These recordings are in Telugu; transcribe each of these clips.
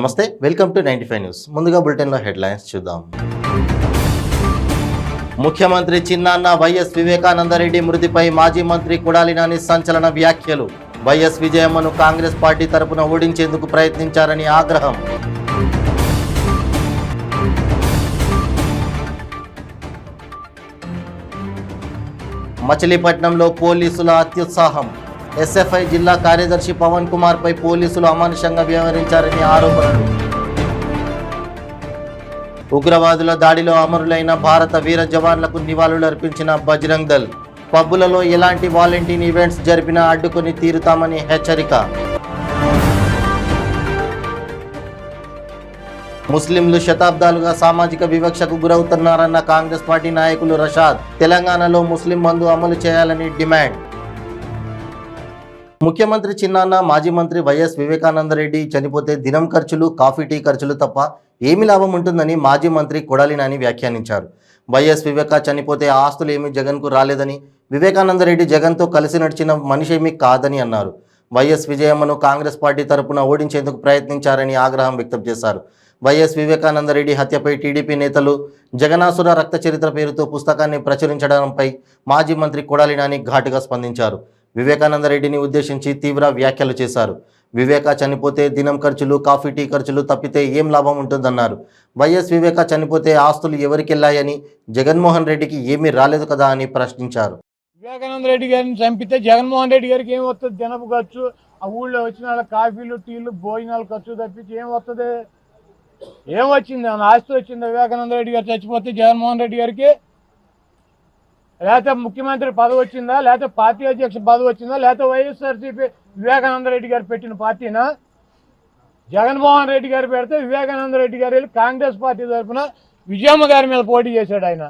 నమస్తే, వెల్కమ్ టు 95 న్యూస్. ముందుగా బులెటిన్లో హెడ్లైన్స్ చూద్దాం. ముఖ్యమంత్రి చిన్నాన్న వైఎస్ వివేకానందరెడ్డి మృతిపై మాజీ మంత్రి కొడాలి నాని సంచలన వ్యాఖ్యలు. వైఎస్ విజయమ్మను కాంగ్రెస్ పార్టీ తరపున ఓడించేందుకు ప్రయత్నించారని ఆగ్రహం. మచిలీపట్నంలో పోలీసుల అత్యుత్సాహం. ఎస్ఎఫ్ఐ జిల్లా కార్యదర్శి పవన్ కుమార్ పై పోలీసులు అమానుషంగా వ్యవహరించారని ఆరోపణలు. ఉగ్రవాదుల దాడిలో అమరులైన భారత వీర జవాన్లకు నివాళులర్పించిన బజరంగ్ దళ్. పబ్బులలో ఎలాంటి వాలంటీర్ ఈవెంట్స్ జరిపినా అడ్డుకొని తీరుతామని హెచ్చరిక. ముస్లింలు శతాబ్దాలుగా సామాజిక వివక్షకు గురవుతున్నారన్న కాంగ్రెస్ పార్టీ నాయకులు రషాద్. తెలంగాణలో ముస్లిం బంధు అమలు చేయాలని డిమాండ్. ముఖ్యమంత్రి చిన్నాన్న మాజీ మంత్రి వైఎస్ వివేకానందరెడ్డి చనిపోతే దినం ఖర్చులు, కాఫీ టీ ఖర్చులు తప్ప ఏమి లాభం ఉంటుందని మాజీ మంత్రి కొడాలి నాని వ్యాఖ్యానించారు. వైఎస్ వివేక చనిపోతే ఆస్తులు ఏమీ జగన్కు రాలేదని, వివేకానందరెడ్డి జగన్తో కలిసి నడిచిన మనిషేమీ కాదని అన్నారు. వైఎస్ విజయమ్మను కాంగ్రెస్ పార్టీ తరపున ఓడించేందుకు ప్రయత్నించారని ఆగ్రహం వ్యక్తం చేశారు. వైఎస్ వివేకానందరెడ్డి హత్యపై టీడీపీ నేతలు జగనాసుర రక్త చరిత్ర పేరుతో పుస్తకాన్ని ప్రచురించడంపై మాజీ మంత్రి కొడాలి నాని ఘాటుగా స్పందించారు. వివేకానందరెడ్డిని ఉద్దేశించి తీవ్ర వ్యాఖ్యలు చేశారు. వివేక చనిపోతే దినం ఖర్చులు, కాఫీ టీ ఖర్చులు తప్పితే ఏం లాభం ఉంటుందన్నారు. వైఎస్ వివేక చనిపోతే ఆస్తులు ఎవరికెళ్ళాయని, జగన్మోహన్ రెడ్డికి ఏమీ రాలేదు కదా అని ప్రశ్నించారు. వివేకానంద రెడ్డి గారిని చంపితే జగన్మోహన్ రెడ్డి గారికి ఏం వస్తుంది? దినపు ఖర్చు, ఆ ఊళ్ళో వచ్చిన వాళ్ళ కాఫీలు, టీలు, భోజనాలు ఖర్చు తప్పించి ఏం వస్తుంది? ఏం వచ్చింది? ఆస్తి వచ్చింది? వివేకానంద రెడ్డి గారు చచ్చిపోతే జగన్మోహన్ రెడ్డి గారికి లేకపోతే ముఖ్యమంత్రి పదవి వచ్చిందా, లేకపోతే పార్టీ అధ్యక్ష పదవి వచ్చిందా, లేకపోతే వైఎస్ఆర్సీపీ వివేకానంద రెడ్డి గారు పెట్టిన పార్టీనా? జగన్మోహన్ రెడ్డి గారు పెడితే వివేకానంద రెడ్డి గారు వెళ్ళి కాంగ్రెస్ పార్టీ తరఫున విజయమ్మ గారి మీద పోటీ చేశాడు. ఆయన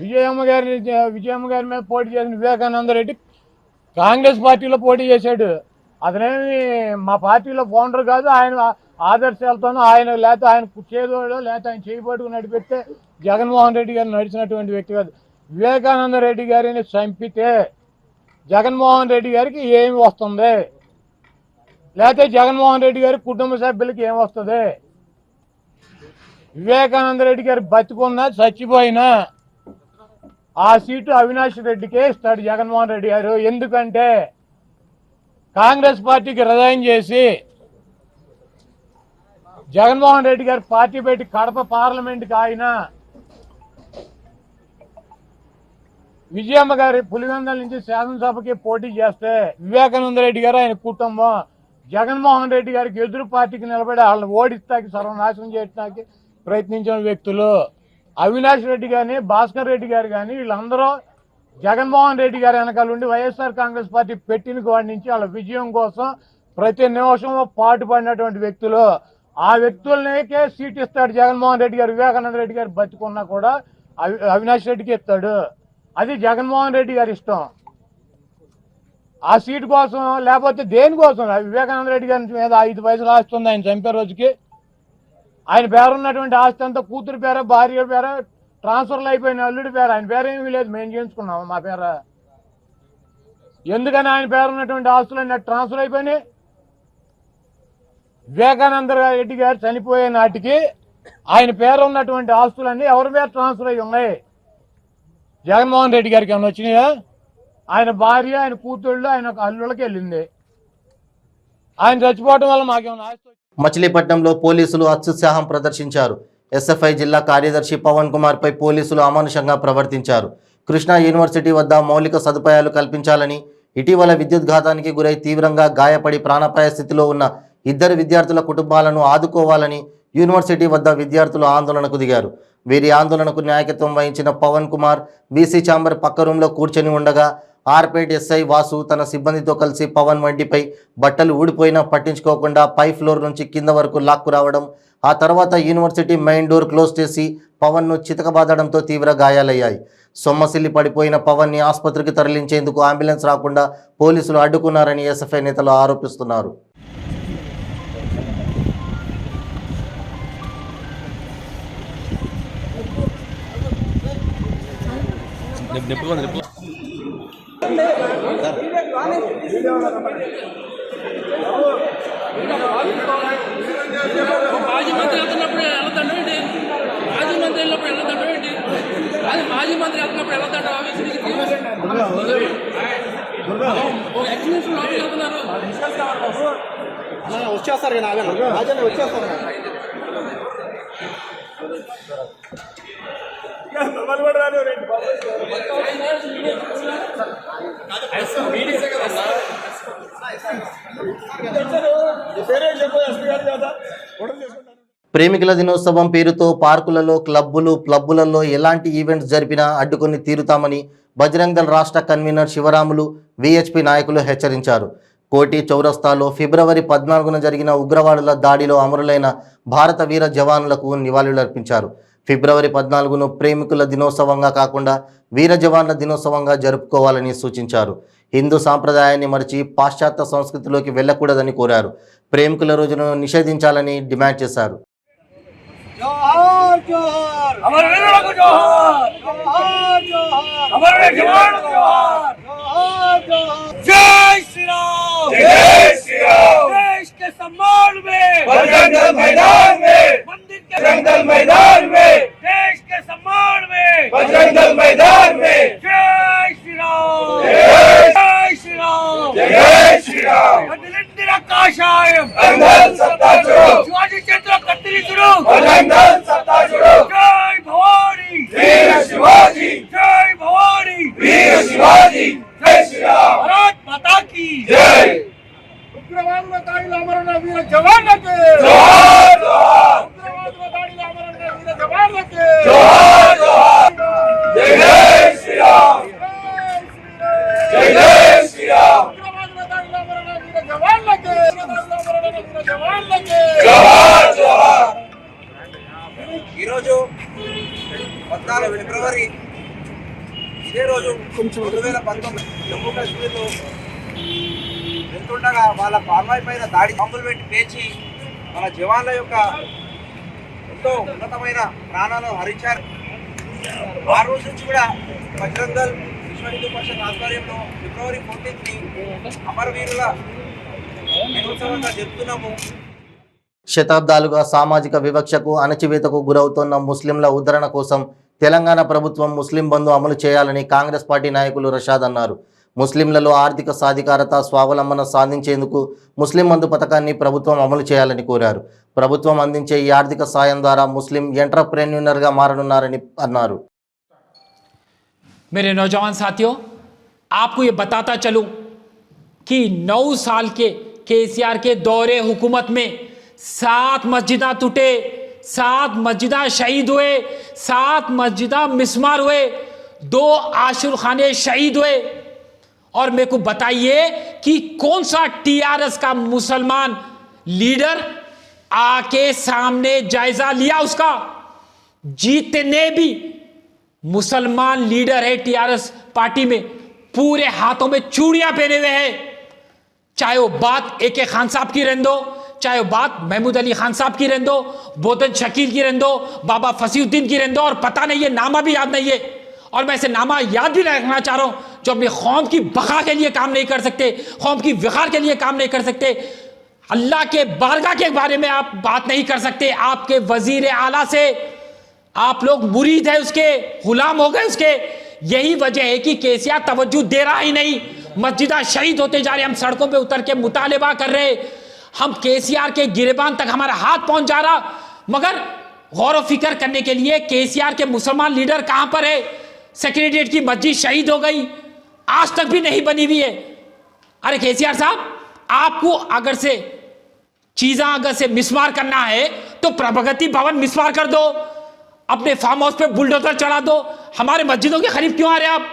విజయమ్మ గారి మీద పోటీ చేసిన వివేకానంద రెడ్డి కాంగ్రెస్ పార్టీలో పోటీ చేశాడు. అతనేమి మా పార్టీలో ఫౌండర్ కాదు. ఆయన ఆదర్శాలతోనూ ఆయన లేకపోతే ఆయన చేదోడో లేకపోతే ఆయన చేయబట్టుకుని నడిపిస్తే జగన్మోహన్ రెడ్డి గారు నడిచినటువంటి వ్యక్తి కాదు. వివేకానంద రెడ్డి గారిని చంపితే జగన్మోహన్ రెడ్డి గారికి ఏమి వస్తుంది? లేకపోతే జగన్మోహన్ రెడ్డి గారి కుటుంబ సభ్యులకి ఏం వస్తుంది? వివేకానంద రెడ్డి గారు బతికున్నా చచ్చిపోయినా ఆ సీటు అవినాష్ రెడ్డికే ఇస్తాడు జగన్మోహన్ రెడ్డి గారు. ఎందుకంటే కాంగ్రెస్ పార్టీకి రిజైన్ చేసి జగన్మోహన్ రెడ్డి గారు పార్టీ పెట్టి కడప పార్లమెంట్కి ఆయన విజయమ్మ గారి పులివెందుల నుంచి శాసనసభకి పోటీ చేస్తే వివేకానంద రెడ్డి గారు ఆయన కుటుంబం జగన్మోహన్ రెడ్డి గారికి ఎదురు పార్టీకి నిలబడి వాళ్ళని ఓడిస్తాకి సర్వనాశనం చేయడానికి ప్రయత్నించిన వ్యక్తులు. అవినాష్ రెడ్డి కానీ, భాస్కర్ రెడ్డి గారు కానీ వీళ్ళందరూ జగన్మోహన్ రెడ్డి గారి వెనకాల ఉండి వైఎస్ఆర్ కాంగ్రెస్ పార్టీ పెట్టిన వాడి నుంచి వాళ్ళ విజయం కోసం ప్రతి నిమిషం పాటుపడినటువంటి వ్యక్తులు. ఆ వ్యక్తులకే సీట్ ఇస్తాడు జగన్మోహన్ రెడ్డి గారు. వివేకానంద రెడ్డి గారు బతికున్నా కూడా అవినాష్ రెడ్డికి ఇస్తాడు. అది జగన్మోహన్ రెడ్డి గారి ఇష్టం. ఆ సీటు కోసం లేకపోతే దేనికోసం? వివేకానంద రెడ్డి గారి మీద 5 పైసలు ఆస్తి ఉంది. ఆయన చంపే రోజుకి ఆయన పేరున్నటువంటి ఆస్తి అంతా కూతురు పేర, భార్య పేర, ట్రాన్స్ఫర్లు అయిపోయిన అల్లుడి పేరు. ఆయన పేరేమీ లేదు, మేము చేయించుకున్నాము మా పేర. ఎందుకని ఆయన పేరున్నటువంటి ఆస్తులన్నీ ట్రాన్స్ఫర్ అయిపోయినాయి? వివేకానంద రెడ్డి గారు చనిపోయే నాటికి ఆయన పేరు ఉన్నటువంటి ఆస్తులన్నీ ఎవరి పేరు ట్రాన్స్ఫర్ అయ్యి ఉన్నాయి? జగన్మోహన్ రెడ్డి గారికి ఏమైనా వచ్చినాయా? ఆయన భార్య, ఆయన కూతుళ్ళు, ఆయన అల్లుళ్ళకి వెళ్ళింది. ఆయన చచ్చిపోవడం వల్ల మాకేమైనా ఆస్తి? మచిలీపట్నంలో పోలీసులు అత్యుత్సాహం ప్రదర్శించారు. ఎస్ఎఫ్ఐ జిల్లా కార్యదర్శి పవన్ కుమార్ పై పోలీసులు అమానుషంగా ప్రవర్తించారు. కృష్ణా యూనివర్సిటీ వద్ద మౌలిక సదుపాయాలు కల్పించాలని, ఇటీవల విద్యుత్ ఘాతానికి గురై తీవ్రంగా గాయపడి ప్రాణాపాయ స్థితిలో ఉన్న 2 విద్యార్థుల కుటుంబాలను ఆదుకోవాలని యూనివర్సిటీ వద్ద విద్యార్థులు ఆందోళనకు దిగారు. వీరి ఆందోళనకు నాయకత్వం వహించిన పవన్ కుమార్ బీసీ ఛాంబర్ పక్క రూంలో కూర్చొని ఉండగా ఆర్పేట్ ఎస్ఐ వాసు తన సిబ్బందితో కలిసి పవన్ వంటిపై బట్టలు ఊడిపోయినా పట్టించుకోకుండా పై ఫ్లోర్ నుంచి కింద వరకు లాక్కు రావడం, ఆ తర్వాత యూనివర్సిటీ మెయిన్ డోర్ క్లోజ్ చేసి పవన్ను చితకబాదడంతో తీవ్ర గాయాలయ్యాయి. సొమ్మసిల్లి పడిపోయిన పవన్ని ఆసుపత్రికి తరలించేందుకు అంబులెన్స్ రాకుండా పోలీసులు అడ్డుకున్నారని ఎస్ఎఫ్ఐ నేతలు ఆరోపిస్తున్నారు. మాజీ మంత్రి వెళ్తున్నప్పుడు వెళ్తాడు ఏంటి? మాజీ మంత్రి వెళ్ళినప్పుడు వెళ్తాడు ఏంటి? అది మాజీ మంత్రి వెళ్తున్నప్పుడు వెళ్తాడు ఆఫీస్కి ఒక ఎక్స్ప్లెనేషన్ లోపలికి వెళ్తున్నారు. వచ్చేస్తారు రాజన్న వచ్చేస్తారు. ప్రేమికుల దినోత్సవం పేరుతో పార్కులలో క్లబ్బులలో ఎలాంటి ఈవెంట్స్ జరిపినా అడ్డుకొని తీరుతామని బజరంగ్ దళ్ రాష్ట్ర కన్వీనర్ శివరాములు విహెచ్పి నాయకులు హెచ్చరించారు. కోటి చౌరస్తాలో ఫిబ్రవరి 14న జరిగిన ఉగ్రవాదుల దాడిలో అమరులైన భారత వీర జవాన్లకు నివాళులర్పించారు. ఫిబ్రవరి 14ను ప్రేమికుల దినోత్సవంగా కాకుండా వీర జవాన్ల దినోత్సవంగా జరుపుకోవాలని సూచించారు. హిందూ సాంప్రదాయాన్ని మరిచి పాశ్చాత్య సంస్కృతిలోకి వెళ్ళకూడదని కోరారు. ప్రేమికుల రోజును నిషేధించాలని డిమాండ్ చేశారు. జోహార్ జోహార్ అమర వీరులకు జోహార్, జోహార్ జోహార్ అమర జవాన్లకు జోహార్, జోహార్ జోహార్. जय श्री राम, जय श्री राम। देश के सम्मान में बजरंग दल मैदान में, मंदिर के बजरंग दल मैदान में, देश के सम्मान में बजरंग दल मैदान में। जय श्री राम, जय श्री राम, जय श्री राम। अखिलेंद्र काशायम अंधल सत्ता छोड़ो, शिवाजी चंद्र कत्तरी शुरू, बजरंग दल सत्ता छोड़ो। जय भवानी वीर शिवाजी, जय भवानी वीर शिवाजी, जय श्री राम। भारत माता की जय। ఉగ్రవాదుల దాడిలో అమరులైన వీర జవాన్లకు जोहार जोहार, ఉగ్రవాదుల దాడిలో అమరులైన వీర జవాన్లకు जोहार जोहार। जय जय श्री राम, जय जय श्री राम। ఉగ్రవాదుల దాడిలో అమరులైన వీర జవాన్లకు जोहार जोहार। ఈరోజు 14 ఫిబ్రవరి ఇదే రోజు 2019 జమ్మూ కాశ్మీర్లో వెళ్తుండగా వాళ్ళ పార్వాయి పైన దాడి బాంబులు పెట్టి పేర్చి మన జవాన్ల యొక్క ఎంతో ఉన్నతమైన ప్రాణాలు హరించారు. ఆ రోజు నుంచి కూడా బజరంగ్ దళ్ విశ్వ హిందూ పరిషత్ ఆధ్వర్యంలో ఫిబ్రవరి 14ని అమరవీరుల దినోత్సవంగా జరుపుతున్నాము. శతాబ్దాలుగా సామాజిక వివక్షకు అణచివేతకు గురవుతున్న ముస్లింల ఉద్ధరణ కోసం తెలంగాణ ప్రభుత్వం ముస్లిం బంధు అమలు చేయాలని కాంగ్రెస్ పార్టీ నాయకులు రషాద్ అన్నారు. ముస్లింలలో ఆర్థిక సాధికారత స్వావలంబన సాధించేందుకు ముస్లిం బంధు పథకాన్ని ప్రభుత్వం అమలు చేయాలని కోరారు. ప్రభుత్వం అందించే ఈ ఆర్థిక సాయం ద్వారా ముస్లిం ఎంటర్‌ప్రెన్యూర్‌గా మారనున్నారని అన్నారు. मेरे नौजवान साथियों, आपको ये बताता चलूं कि 9 साल के केसीआर के दौरे हुकूमत में 7 मस्जिदां टूटे, 7 मस्जिदां शहीद हुए, 7 मस्जिदां मिस्मार हुए, 2 आशुर खाने शहीद हुए। और मेरे को बताइए कि कौन सा टीआरएस का मुसलमान लीडर आके सामने जायजा लिया उसका? जितने भी मुसलमान लीडर है टीआरएस पार्टी में, पूरे हाथों में चूड़ियां पहने हुए हैं। चाहे वो बात AK खान साहब की रहने दो, चाहे वो बात महमूद अली खान साहब की रहने दो, बोतन शकील की रहने दो, बाबा फसीउद्दीन की रहने दो, और पता नहीं ये नामा भी याद नहीं है, और मैं इसे नामा याद भी रखना चाह रहा हूं, जो अपनी कौम की बका के लिए काम नहीं कर सकते, कौम की विखार के लिए काम नहीं कर सकते, अल्लाह के बारगाह के बारे में आप बात नहीं कर सकते। आपके वजीर आला से आप लोग मुरीद है उसके, गुलाम हो गए उसके। यही वजह है कि केसीआर तवज्जो दे रहा ही नहीं। मस्जिदा शहीद होते जा रहे, हम सड़कों पे उतर के मुतालिबा कर रहे, हम केसीआर के गिरेबान तक हमारा हाथ पहुंच जा रहा, मगर गौर व फिक्र करने के लिए केसीआर के मुसलमान लीडर कहां पर है? सेक्रेटरिएट की मस्जिद शहीद हो गई, आज तक भी नहीं बनी हुई है। अरे केसीआर साहब, आपको अगर से चीज़ें अगर से मिसमार करना है तो प्रगति भवन मिसमार कर दो, अपने फार्म हाउस पे बुलडोजर चढ़ा दो, हमारे मस्जिदों के करीब क्यों आ रहे आप?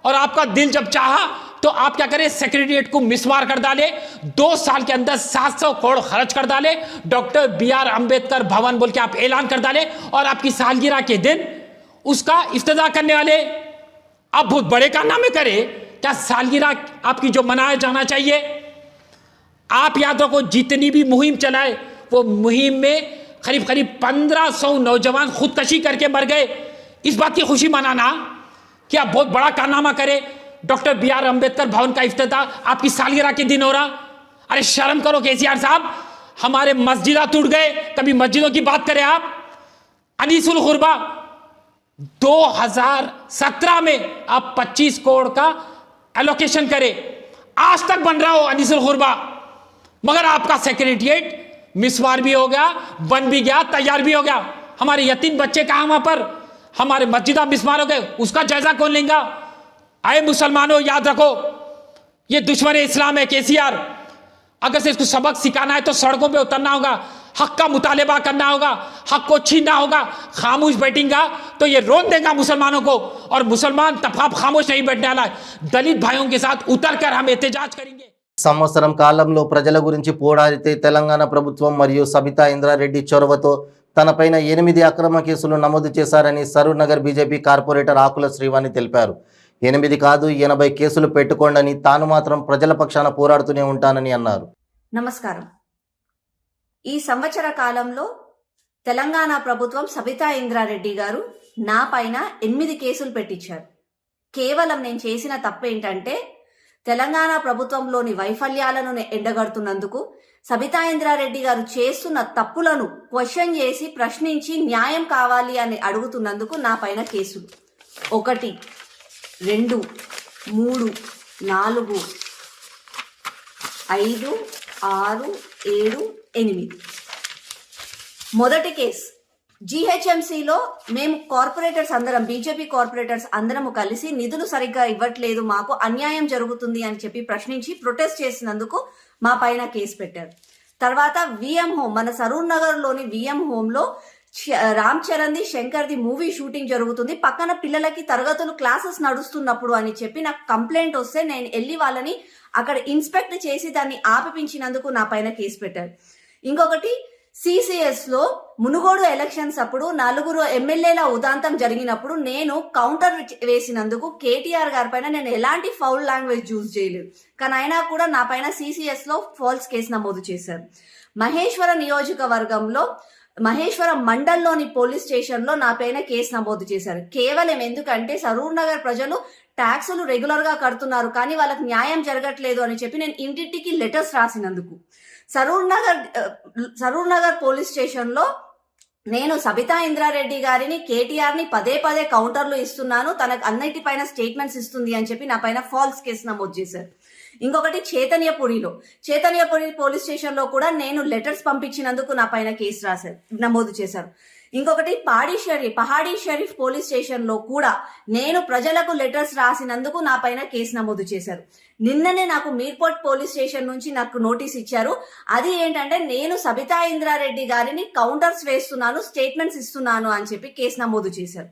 और आपका दिल जब चाहा तो आप क्या करें, सेक्रेटरिएट को मिसमार कर डाले, 2 साल के अंदर 700 करोड़ खर्च कर डाले, डॉक्टर BR अंबेडकर भवन बोल के आप ऐलान कर डाले, और आपकी सालगिरह के दिन उसका इफ्तिताह करने वाले आप बहुत बड़े कारनामे करें। क्या सालगिरह आपकी जो मनाया जाना चाहिए? आप याद रखो, जितनी भी मुहिम चलाए वो मुहिम में करीब 1500 नौजवान खुदकशी करके मर गए। इस बात की खुशी मनाना कि आप बहुत बड़ा कारनामा करें, डॉक्टर BR अंबेडकर भवन का इफ्तिताह आपकी सालगिरह के दिन हो रहा। अरे शर्म करो केसीआर साहब, हमारे मस्जिदा टूट गए, कभी मस्जिदों की बात करें आप। अनीसुल गुरबा 2017 में आप 25 करोड़ का एलोकेशन करें, आज तक बन रहा हो अनीसुल गुरबा, मगर आपका सेक्रेटरिएट मिसवार भी हो गया, बन भी गया, तैयार भी हो गया। हमारे यतीम बच्चे कहां वहां पर, हमारे मस्जिदा मिसवार हो गए, उसका जायजा कौन लेगा? आए मुसलमानों, याद रखो ये दुश्मन इस्लाम है केसीआर। अगर से इसको सबक सिखाना है तो सड़कों पे उतरना होगा, हक का मुतालिबा करना होगा, हक को छीनना होगा। खामोश बैठेगा तो ये रोन देगा मुसलमानों को, और मुसलमान तफाप खामोश नहीं बैठने वाला है। दलित भाइयों के साथ उतरकर हम एहतजाज करेंगे। సంవత్సరం కాలంలో ప్రజల గురించి పోరాడితే తెలంగాణ ప్రభుత్వం మరియు సబితా ఇంద్రారెడ్డి చొరవతో తనపైన 8 అక్రమ కేసులు నమోదు చేశారని సరూర్ నగర్ బీజేపీ కార్పొరేటర్ ఆకుల శ్రీవాణి తెలిపారు. 8 కాదు 80 కేసులు పెట్టుకోండని, తాను మాత్రం ప్రజల పక్షాన పోరాడుతూనే ఉంటానని అన్నారు. నమస్కారం. ఈ సంవత్సర కాలంలో తెలంగాణ ప్రభుత్వం సబితా ఇంద్రారెడ్డి గారు నా పైన 8 కేసులు పెట్టించారు. కేవలం నేను చేసిన తప్పు ఏంటంటే తెలంగాణ ప్రభుత్వంలోని వైఫల్యాలను ఎండగడుతున్నందుకు, సబితా ఇంద్రారెడ్డి గారు చేస్తున్న తప్పులను క్వశ్చన్ చేసి ప్రశ్నించి న్యాయం కావాలి అని అడుగుతున్నందుకు నా పైన కేసులు 1, 2, 3, 4, 5, 6, 7, 8. మొదటి కేసు జీహెచ్ఎంసీలో మేము కార్పొరేటర్స్ అందరం, బీజేపీ కార్పొరేటర్స్ అందరము కలిసి నిధులు సరిగ్గా ఇవ్వట్లేదు, మాకు అన్యాయం జరుగుతుంది అని చెప్పి ప్రశ్నించి ప్రొటెస్ట్ చేసినందుకు మా పైన కేసు పెట్టారు. తర్వాత విఎం హోమ్, మన సరూర్ నగర్ లోని విఎం హోమ్ లో Ram Charan the Shankar the movie shooting జరుగుతుంది, పక్కన పిల్లలకి తరగతులు క్లాసెస్ నడుస్తున్నప్పుడు అని చెప్పి నాకు కంప్లైంట్ వస్తే నేను వెళ్ళి వాళ్ళని అక్కడ ఇన్స్పెక్ట్ చేసి దాన్ని ఆపిపించినందుకు నా పైన కేసు పెట్టారు. ఇంకొకటి సిసిఎస్ లో మునుగోడు ఎలక్షన్స్ అప్పుడు 4 ఎమ్మెల్యేల ఉదాంతం జరిగినప్పుడు నేను కౌంటర్ వేసినందుకు కేటీఆర్ గారి పైన నేను ఎలాంటి ఫౌల్ లాంగ్వేజ్ యూజ్ చేయలేదు, కానీ అయినా కూడా నా పైన సిసిఎస్ లో ఫాల్స్ కేసు నమోదు చేశారు. మహేశ్వర నియోజకవర్గంలో మహేశ్వరం మండల్లోని పోలీస్ స్టేషన్ లో నా పైన కేసు నమోదు చేశారు. కేవలం ఎందుకంటే సరూర్ నగర్ ప్రజలు ట్యాక్సులు రెగ్యులర్ గా కడుతున్నారు కానీ వాళ్ళకి న్యాయం జరగట్లేదు అని చెప్పి నేను ఇంటింటికి లెటర్స్ రాసినందుకు. సరూర్ నగర్ పోలీస్ స్టేషన్ లో నేను సబితా ఇంద్రారెడ్డి గారిని, కేటీఆర్ ని పదే కౌంటర్లు ఇస్తున్నాను, తనకు అన్నిటిపైన స్టేట్మెంట్స్ ఇస్తుంది అని చెప్పి నా పైన ఫాల్స్ కేసు నమోదు చేశారు. ఇంకొకటి చైతన్యపురి పోలీస్ స్టేషన్ లో కూడా నేను లెటర్స్ పంపించినందుకు నా పైన కేసు నమోదు చేశారు. ఇంకొకటి పహాడీ షరీఫ్ పోలీస్ స్టేషన్ లో కూడా నేను ప్రజలకు లెటర్స్ రాసినందుకు నా పైన కేసు నమోదు చేశారు. నిన్ననే నాకు మీర్పోర్ట్ పోలీస్ స్టేషన్ నుంచి నాకు నోటీస్ ఇచ్చారు. అది ఏంటంటే నేను సబితా ఇంద్రారెడ్డి గారిని కౌంటర్స్ వేస్తున్నాను, స్టేట్మెంట్స్ ఇస్తున్నాను అని చెప్పి కేసు నమోదు చేశారు.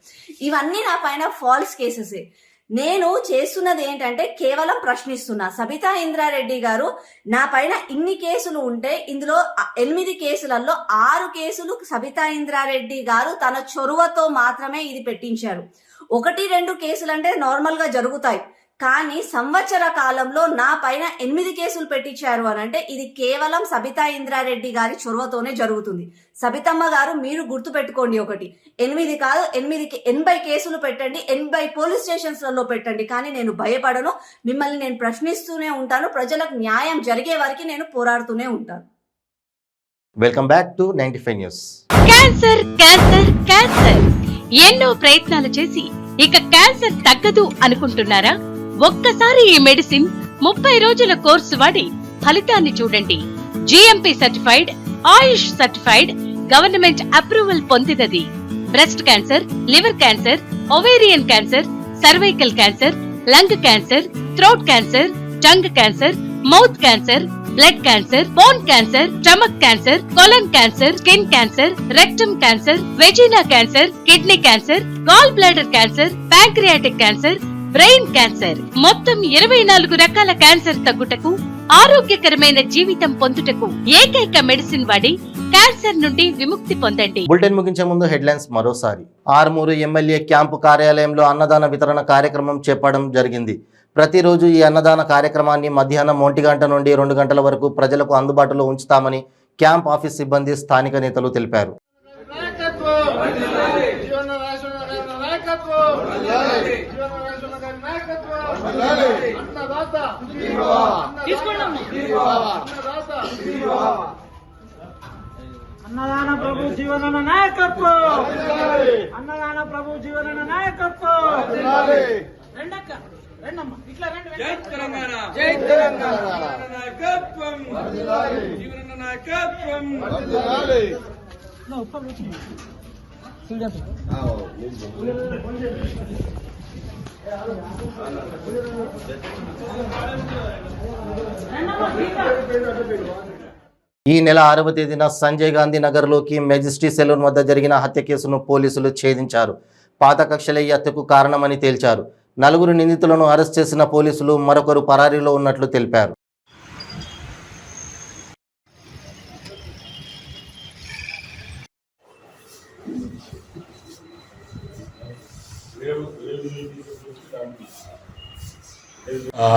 ఇవన్నీ నా పైన ఫాల్స్ కేసెసే. నేను చేస్తున్నది ఏంటంటే కేవలం ప్రశ్నిస్తున్నా. సబితా ఇంద్రారెడ్డి గారు నా పైన ఇన్ని కేసులు ఉంటే ఇందులో 8 కేసులలో 6 కేసులు సబితా ఇంద్రారెడ్డి గారు తన చొరవతో మాత్రమే ఇది పెట్టించారు. 1, 2 కేసులు అంటే నార్మల్ గా జరుగుతాయి, కానీ సంవత్సర కాలంలో నా పైన 8 కేసులు పెట్టించారు అని అంటే ఇది కేవలం సబితా ఇంద్రారెడ్డి గారి చొరవతోనే జరుగుతుంది. సబితమ్మ గారు మీరు గుర్తు పెట్టుకోండి, 8 కాదు 80 కేసులు పెట్టండి, 80 పోలీస్ స్టేషన్స్ లలో పెట్టండి, కానీ నేను భయపడను. మిమ్మల్ని నేను ప్రశ్నిస్తూనే ఉంటాను. ప్రజలకు న్యాయం జరిగే వరకు నేను పోరాడుతూనే ఉంటాను. Welcome back to 95 news. Cancer cancer cancer ఎన్నో ప్రయత్నాలు చేసి ఇక క్యాన్సర్ తగ్గదు అనుకుంటున్నారా? ఒక్కసారి ఈ మెడిసిన్ 30 రోజుల కోర్సు వాడి ఫలితాన్ని చూడండి. GMP certified, Ayush certified, government approval పొందినది. Breast cancer, liver cancer, ovarian cancer, cervical cancer, lung cancer, throat cancer, tongue cancer, mouth cancer, blood cancer, bone cancer, stomach cancer, colon cancer, skin cancer, rectum cancer, vagina cancer, kidney cancer, gall bladder cancer, pancreatic cancer, brain cancer, మొత్తం 24 రకాల క్యాన్సర్ తగ్గుటకు, ఆరోగ్యకరమైన జీవితం పొందుటకు ఏకైక మెడిసిన్ వాడి క్యాన్సర్ నుండి విముక్తి పొందండి. బులెటిన్ ముగించే ముందు హెడ్లైన్స్ మరోసారి. ఆర్మూరు ఎమ్మెల్యే క్యాంపు కార్యాలయంలో అన్నదాన వితరణ కార్యక్రమం చేపట్టడం జరిగింది. ప్రతిరోజు ఈ అన్నదాన కార్యక్రమాన్ని మధ్యాహ్నం 1 గంట నుండి 2 గంటల వరకు ప్రజలకు అందుబాటులో ఉంచుతామని క్యాంప్ ఆఫీస్ సిబ్బంది, స్థానిక నేతలు తెలిపారు. నాయకత్వం నాయకత్వం అన్నదాత అన్నదాత అన్నదాన ప్రభు జీవన నాయకత్వం అన్నదాన ప్రభు జీవన నాయకత్వం రెండక్క రెండమ్మ ఇట్లా రెండు జై తెలంగాణ జై తెలంగాణ నాయకత్వం జీవన నాయకత్వం ఈ నెల 6వ తేదీన సంజయ్ గాంధీ నగర్లోకి మెజెస్టీ సెలూన్ వద్ద జరిగిన హత్య కేసును పోలీసులు ఛేదించారు. పాత కక్షలే ఈ హత్యకు కారణమని తేల్చారు. 4 నిందితులను అరెస్ట్ చేసిన పోలీసులు మరొకరు పరారీలో ఉన్నట్లు తెలిపారు.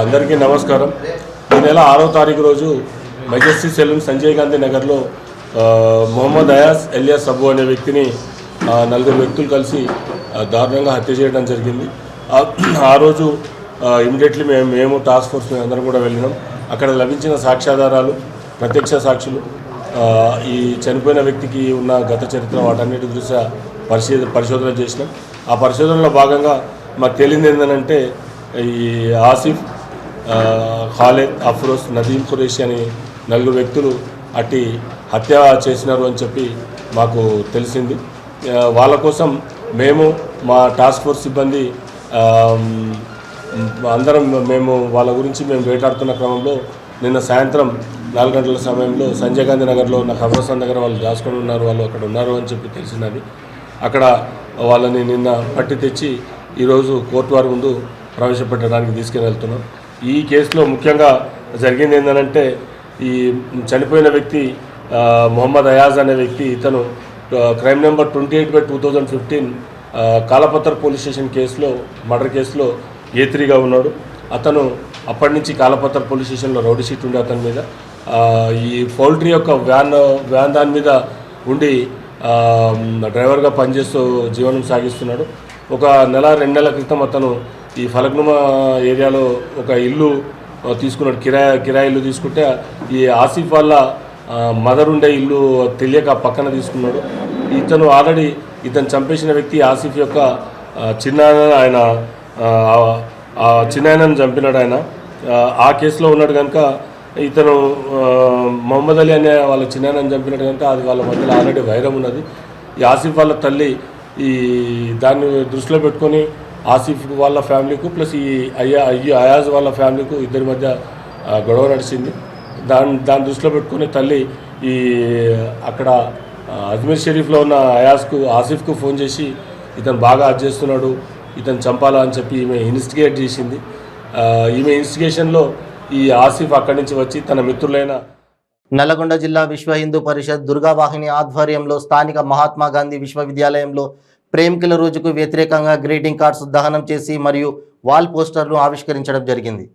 అందరికీ నమస్కారం. ఈ నెల 6వ తారీఖు రోజు మెజెస్టీ సెలూన్ సంజయ్ గాంధీ నగర్లో మొహమ్మద్ అయాజ్ ఎలియాస్ సబ్బు అనే వ్యక్తిని 4 వ్యక్తులు కలిసి దారుణంగా హత్య చేయడం జరిగింది. ఆ రోజు ఇమీడియట్లీ మేము టాస్క్ ఫోర్స్ అందరం కూడా వెళ్ళినాం. అక్కడ లభించిన సాక్ష్యాధారాలు, ప్రత్యక్ష సాక్షులు, ఈ చనిపోయిన వ్యక్తికి ఉన్న గత చరిత్ర వాటన్నిటి దృష్ట్యా పరిశోధన చేసినాం. ఆ పరిశోధనలో భాగంగా మాకు తెలియదు ఏంటంటే ఈ ఆసిఫ్, ఖాలిద్, అఫ్రోజ్, నదీం ఖురేషి అని 4 వ్యక్తులు అట్టి హత్య చేసినారు అని చెప్పి మాకు తెలిసింది. వాళ్ళ కోసం మేము మా టాస్క్ ఫోర్స్ సిబ్బంది అందరం వాళ్ళ గురించి వేటాడుతున్న క్రమంలో నిన్న సాయంత్రం 4 గంటల సమయంలో సంజయ్ గాంధీ నగర్లో ఉన్న ఖబరస్థాన్ దగ్గర వాళ్ళు దాచుకొని ఉన్నారు, వాళ్ళు అక్కడ ఉన్నారు అని చెప్పి తెలిసినది. అక్కడ వాళ్ళని నిన్న పట్టి తెచ్చి ఈరోజు కోర్టు వారి ముందు ప్రవేశపెట్టడానికి తీసుకుని వెళ్తున్నాం. ఈ కేసులో ముఖ్యంగా జరిగింది ఏంటంటే ఈ చనిపోయిన వ్యక్తి మొహమ్మద్ అయాజ్ అనే వ్యక్తి, ఇతను క్రైమ్ నెంబర్ 28/2015 కాలపత్ర పోలీస్ స్టేషన్ కేసులో, మర్డర్ కేసులో A3గా ఉన్నాడు. అతను అప్పటి నుంచి కాలపత్ర పోలీస్ స్టేషన్లో రౌడీ షీట్ ఉండే అతని మీద ఈ పౌల్ట్రీ యొక్క వ్యాన్ దాని మీద ఉండి డ్రైవర్గా పనిచేస్తూ జీవనం సాగిస్తున్నాడు. ఒక నెల 2 నెలల క్రితం అతను ఈ ఫలక్నుమా ఏరియాలో ఒక ఇల్లు తీసుకున్నాడు, కిరాయి ఇల్లు తీసుకుంటే ఈ ఆసిఫ్ వాళ్ళ మదర్ ఉండే ఇల్లు తెలియక పక్కన తీసుకున్నాడు. ఇతను ఆల్రెడీ ఇతను చంపేసిన వ్యక్తి ఆసిఫ్ యొక్క చిన్నాయన చంపినాడు ఆయన. ఆ కేసులో ఉన్నాడు కనుక ఇతను మొహమ్మద్ అలీ అనే వాళ్ళ చిన్నాయనని చంపినాడు కనుక అది వాళ్ళ మధ్యలో ఆల్రెడీ వైరం ఉన్నది. ఈ ఆసిఫ్ వాళ్ళ తల్లి ఈ దాన్ని దృష్టిలో పెట్టుకొని ఆసిఫ్ వాళ్ళ ఫ్యామిలీకు ప్లస్ ఈ అయాజ్ వాళ్ళ ఫ్యామిలీకు ఇద్దరి మధ్య గొడవ నడిచింది. దాన్ని దృష్టిలో పెట్టుకొని తల్లి ఈ అక్కడ అజ్మీర్ షరీఫ్లో ఉన్న ఆసిఫ్కు ఫోన్ చేసి ఇతను బాగా అది చేస్తున్నాడు, ఇతను చంపాలా అని చెప్పి ఈమె ఇన్వెస్టిగేట్ చేసింది. ఈమె ఇన్వెస్టిగేషన్లో ఈ ఆసిఫ్ అక్కడి నుంచి వచ్చి తన మిత్రులైన నల్లగొండ జిల్లా విశ్వ హిందూ పరిషత్ దుర్గావాహిని ఆధ్వర్యంలో స్థానిక మహాత్మా గాంధీ విశ్వవిద్యాలయంలో ప్రేమికుల రోజుకు వ్యతిరేకంగా గ్రీటింగ్ కార్డ్స్ దహనం చేసి మరియు వాల్ పోస్టర్లు ఆవిష్కరించడం జరిగింది.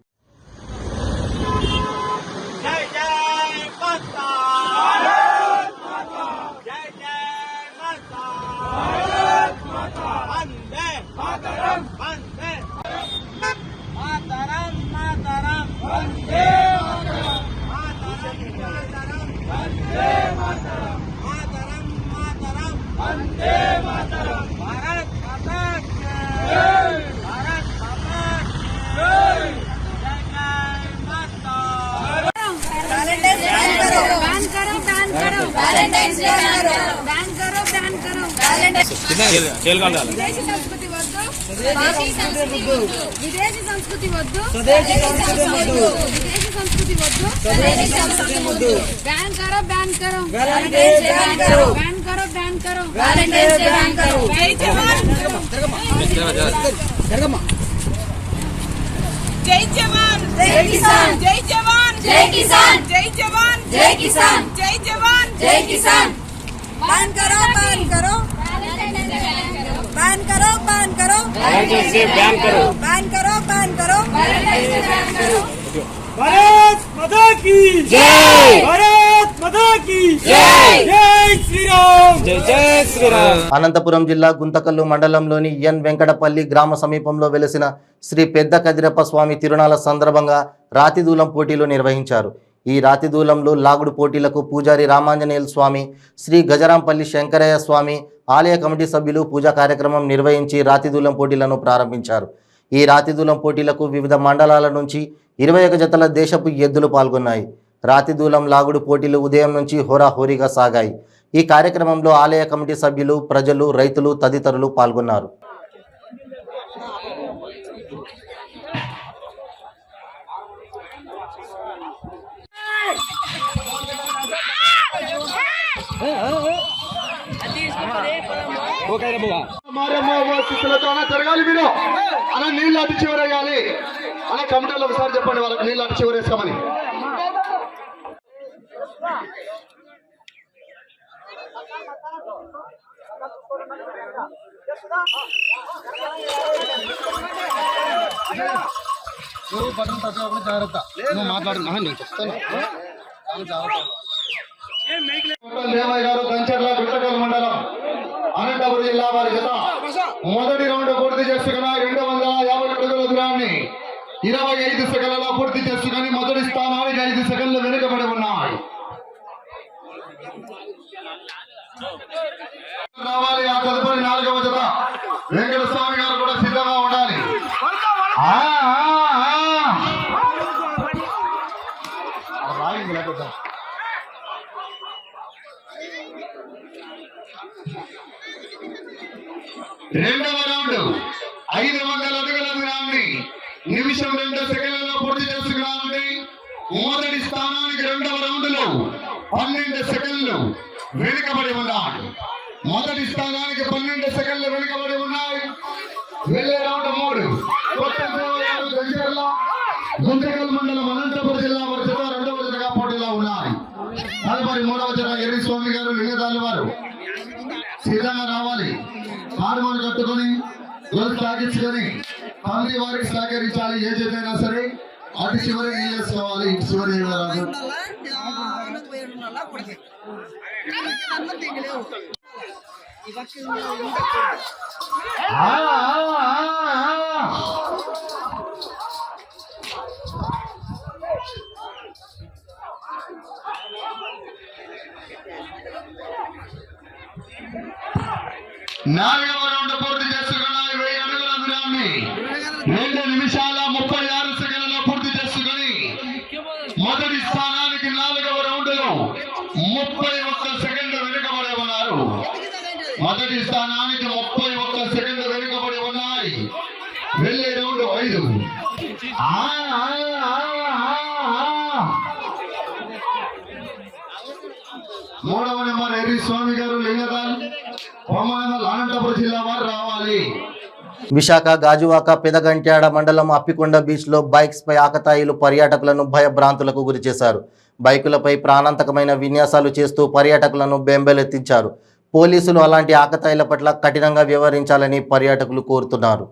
విదేశీ సంస్కృతి వద్దు, విదేశీ సంస్కృతి వద్దు, విదేశీ సంస్కృతి వద్దు, బ్యాన్ కరో, బ్యాన్ కరో, బ్యాన్ కరో, బ్యాన్ కరో, జై జవాన్, జై జవాన్, జై కిసాన్, జై జవాన్, జై కిసాన్, జై జవాన్, జై కిసాన్, జై జవాన్, జై కిసాన్. बैन करो, बैन करो, बैन करो, बैन करो, बैन करो, बैन करो, बैन करो, भारत माता की जय, भारत माता की जय जय श्री राम जय श्री राम అనంతపురం జిల్లా గుంతకల్లు మండలంలోని ఎన్ వెంకటపల్లి గ్రామ సమీపంలో వెలసిన శ్రీ పెద్ద కదిరప్ప స్వామి తిరునాళ్ల సందర్భంగా రాతిదూలం పోటీలు నిర్వహించారు. ఈ రాతిదూలంలో లాగుడు పోటీలకు పూజారి రామాంజనేయుల స్వామి, శ్రీ గజరాంపల్లి శంకరయ్య స్వామి ఆలయ కమిటీ సభ్యులు పూజా కార్యక్రమం నిర్వహించి రాతిదూలం పోటీలను ప్రారంభించారు. ఈ రాతిదూలం పోటీలకు వివిధ మండలాల నుంచి 21 జతల దేశపు ఎద్దులు పాల్గొన్నాయి. రాతిదూలం లాగుడు పోటీలు ఉదయం నుంచి హోరాహోరీగా సాగాయి. ఈ కార్యక్రమంలో ఆలయ కమిటీ సభ్యులు, ప్రజలు, రైతులు తదితరులు పాల్గొన్నారు. జరగాలి మీరు అలా నీళ్ళు అటు చివరేయాలి అలా కమిటీలో ఒకసారి చెప్పండి వాళ్ళకి నీళ్ళు అటు చివరేస్తామని. జాగ్రత్త మాట్లాడు దేవయ్య గారు దంచర్ల గుంతకల్ మండలం అనంతపురం జిల్లా వారి జత మొదటి రౌండ్ పూర్తి చేసుకున్న 250 అడుగుల దూరాన్ని 25 సెకండ్లలో పూర్తి చేసుకుని మొదటి స్థానానికి 5 సెకండ్లు వెనుకబడి ఉన్నాయి. రావాలి ఆ తదుపరి 4వ జత వెంకట స్వామి గారు కూడా సిద్ధంగా ఉండాలి. రెండవ రౌండ్ 500 అడుగుల దూరాన్ని నిమిషం 2 సెకండ్లలో పూర్తి చేసుకున్నారండి. మొదటి స్థానానికి రెండవ రౌండ్ లో 12 సెకండ్లు వెనుకబడి ఉన్నాడు. మొదటి స్థానానికి 12 సెకండ్లు వెనుకబడి ఉన్నాయి. వెళ్ళే రౌండ్ 3 గుంతకల్ మండలం అనంతపురం జిల్లా వారి జత రెండవ జతగా పోటీలో ఉన్నాయి. తదుపరి 3వ జత ఎర్రి స్వామి గారు లింగదాలి వారు సిద్ధంగా రావాలి. హార్మోన్ కట్టుకొని గొలుసు తాగించుకొని ఫ్యామిలీ వారికి సహకరించాలి. ఏ చేతైనా సరే అటు చివరి నీళ్ళేసుకోవాలి, ఇటు చివరి రాదు. నాలుగవ రౌండ్ పూర్తి చేసుకున్నాయి. 1000 అడుగుల దూరాన్ని 2 నిమిషాల 36 సెకండ్లలో పూర్తి చేసుకుని మొదటి స్థానానికి 4వ రౌండ్ లో 31 సెకండ్లు వెనుకబడి ఉన్నారు. మొదటి స్థానానికి 31 సెకండ్లు వెనుకబడి ఉన్నాయి. వెళ్ళే రౌండ్ 5. మూడవ నెంబర్ ఎర్రి స్వామి గారు లింగదాల్ అనంతపురం జిల్లా వారు రావాలి. విశాఖ గాజువాక పెదగంట్యాడ మండలం అప్పికొండ బీచ్లో బైక్స్ పై ఆకతాయిలు పర్యాటకులను భయభ్రాంతులకు గురిచేశారు. బైకులపై ప్రాణాంతకమైన విన్యాసాలు చేస్తూ పర్యాటకులను బెంబేలెత్తించారు. పోలీసులు అలాంటి ఆకతాయిల పట్ల కఠినంగా వ్యవహరించాలని పర్యాటకులు కోరుతున్నారు.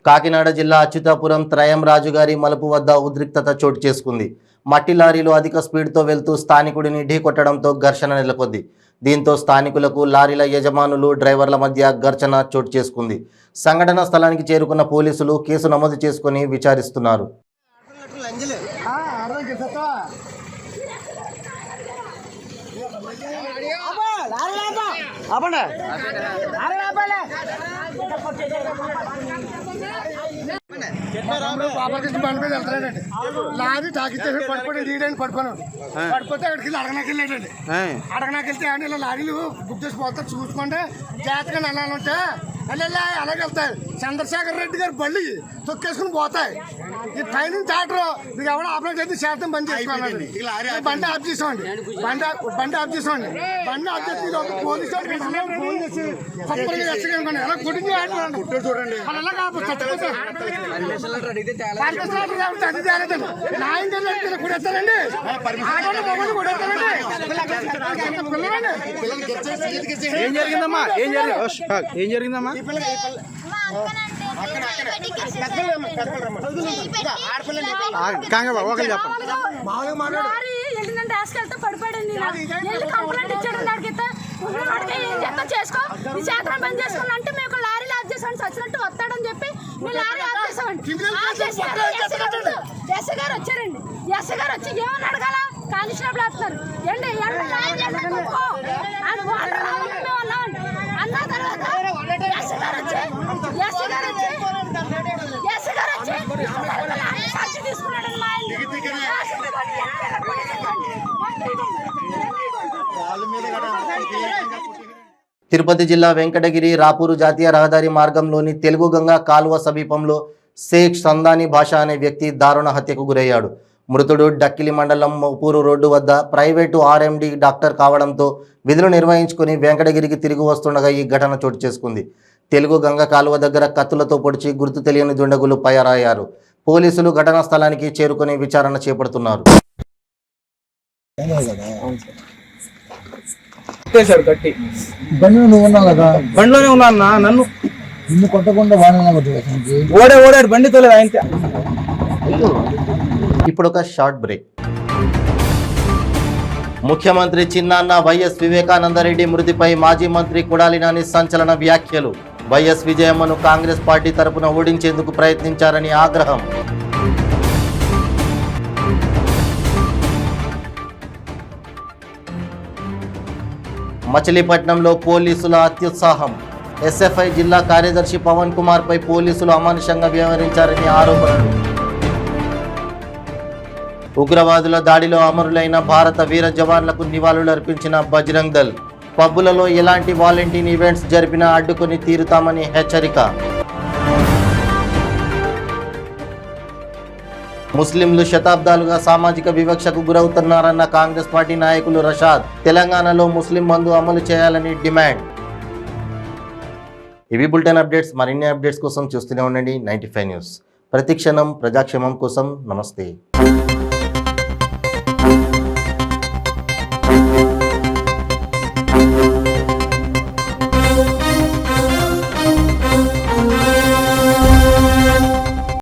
కాకినాడ జిల్లా అచ్యుతాపురం త్రయం రాజుగారి మలుపు వద్ద ఉద్రిక్తత చోటు చేసుకుంది. మట్టి లారీలు అధిక స్పీడ్తో వెళ్తూ స్థానికుడిని ఢీకొట్టడంతో ఘర్షణ నెలకొంది. దీంతో స్థానికులకు, లారీల యజమానులు, డ్రైవర్ల మధ్య ఘర్షణ చోటు చేసుకుంది. సంఘటన స్థలానికి చేరుకున్న పోలీసులు కేసు నమోదు చేసుకుని విచారిస్తున్నారు. లారీ తాకితే పడిపోయి తీయడానికి పడిపోతే అక్కడికి అడగనాకెళ్ళాడండి. అడగనాకెళ్తే అంటే ఇలా లారీలు బుక్ చేసి పోతారు, చూసుకోండి జాగ్రత్తగా వెళ్ళాలంటే అలాగే వెళ్తారు. చంద్రశేఖర్ రెడ్డి గారు బండి తొక్కేసుకుని పోతాయి. ఈ పైనుంచి ఆటో మీకు ఎవడో ఆపరేట్ చేసి శాతం బంద్ చేసుకోవాలి. బండి ఆఫ్ చేసామండి, బండి ఆఫ్ చేసామండి. బండి ఆఫ్ చేసి పోలీసు ఫోన్ చేసి సప్పలుగా ఎచ్చగనుకోండి ఎలా గుడికి ఆటోండి చూడండి. అలా ఎలా కాకపోతే చచ్చిపోతారు. న్యాయం జరిగితే కొడేస్తారండి, ఆటోని మొబైల్ కొడేస్తారండి. పిల్లలండి ఏం జరిగిందమ్మా? ఏం జరిగిందమ్మా? హాస్పిటల్తో పడిపోయింది. కంప్లైంట్ ఇచ్చాడు. చేసుకో ఈ చేతనం బంద్ చేసుకోండి అంటే మేము లారీ ఆఫ్ చేసామండి. చచ్చినట్టు వస్తాడని చెప్పి మేము లారీ ఆఫ్ చేసామండి. ఎస్ఐ గారు వచ్చారండి. ఎస్ఐ గారు వచ్చి ఏమని అడగాల? కానిస్టేబుల్ వస్తున్నారు ఏంటి అన్న తర్వాత ఎస్ఐ గారు వచ్చి తీసుకున్నాడండి. మా తిరుపతి జిల్లా వెంకటగిరి రాపూరు జాతీయ రహదారి మార్గంలోని తెలుగు గంగా కాలువ సమీపంలో షేక్ సందాని భాషా అనే వ్యక్తి దారుణ హత్యకు గురయ్యాడు. మృతుడు డక్కిలి మండలం మోపూరు రోడ్డు వద్ద ప్రైవేటు ఆర్ఎండి డాక్టర్ కావడంతో విధులు నిర్వహించుకుని వెంకటగిరికి తిరిగి వస్తుండగా ఈ ఘటన చోటు చేసుకుంది. తెలుగు గంగ కాలువ దగ్గర కత్తులతో పొడిచి గుర్తు తెలియని దుండగులు పయరాయారు. పోలీసులు ఘటనా స్థలానికి చేరుకుని విచారణ చేపడుతున్నారు. కట్టి బండిలో నువ్వు ఉన్నావు కదా? బండిలోనే ఉన్నా అన్న. నన్ను కొట్టకుండా ఓడాడు బండి తోలేదు ఆయన. ఇప్పుడు ఒక షార్ట్ బ్రేక్. ముఖ్యమంత్రి చిన్నాన్న వైఎస్ వివేకానందరెడ్డి మృతిపై మాజీ మంత్రి కొడాలి నాని సంచలన వ్యాఖ్యలు. వైఎస్ విజయమ్మను కాంగ్రెస్ పార్టీ తరపున ఓడించేందుకు ప్రయత్నించారని ఆగ్రహం. మచిలీపట్నంలో పోలీసుల అత్యుత్సాహం. ఎస్ఎఫ్ఐ జిల్లా కార్యదర్శి పవన్ కుమార్ పై పోలీసులు అమానుషంగా వ్యవహరించారని ఆరోపణలు. ఉగ్రవాదుల దాడిలో అమరులైన భారత వీర జవాన్లకు నివాళులర్పించిన బజరంగ్ దళ్. పబ్బులలో ఎలాంటి వాలంటీర్ ఈవెంట్స్ జరిపినా అడ్డుకొని తీరుతామని హెచ్చరిక. ముస్లింలు శతాబ్దాలుగా సామాజిక వివక్షకు గురవుతున్నారన్న కాంగ్రెస్ పార్టీ నాయకులు రషాద్. తెలంగాణలో ముస్లిం బంధు అమలు చేయాలని డిమాండ్. ఇవి బులెటిన్ అప్డేట్స్. మరిన్ని అప్డేట్స్ కోసం చూస్తూనే ఉండండి 95 న్యూస్. ప్రతిక్షణం ప్రజాక్షేమం కోసం. నమస్తే.